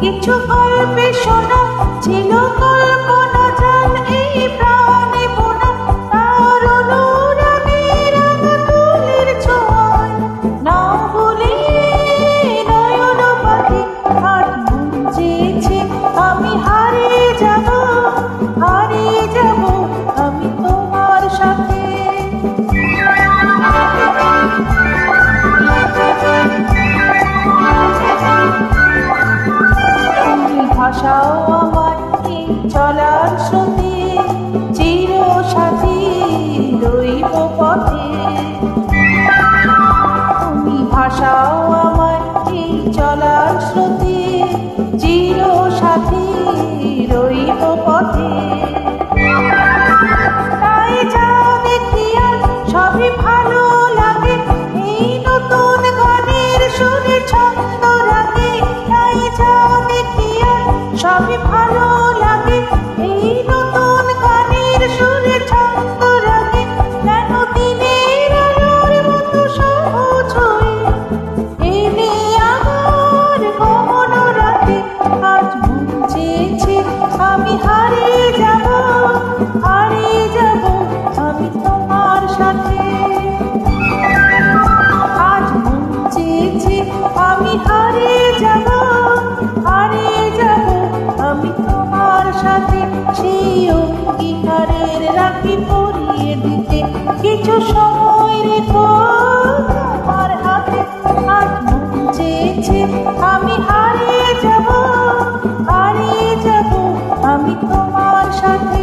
কিছু গল্পে শোনা ছিল কল্পনা জাল এই প্রাণে বোনা তার অনুরাগে রাঙা ফুলের ছোঁয়ায় না বলে নয়ন পাখি আর মন চেয়েছে আমি হারিয়ে যাব আমি তোমার সাথে। তুমি ভাষাও আমার এই চলার স্রোতে চির সাথী রইব পথে। তুমি ভাষাও আমার এই চলার স্রোতে চির সাথী রইব পথে। তাই যা দেখি আর সবই ভালো লাগে এই নতুন গানের সুরে ছন্দ রাগে। তাই যা দেখি আর সবই ভালো লাগে এই নতুন গানের সুরে ছন্দ রাগে। কেন দিনের আলোর মতো সহজ হয়ে এলে আমার গহন রাতে আজ মন চেয়েছে আমি হারিয়ে যাব আমি তোমার সাথে। আজ মন চেয়েছে আমি হারিয়ে যাব আমি তোমার সাথে। সেই অঙ্গীকারের রাখি পরিয়ে দিতে কিছু সময় রেখো তোমার হাতে। আজ মন চেয়েছে আমি হারিয়ে যাব আমি তোমার সাথে।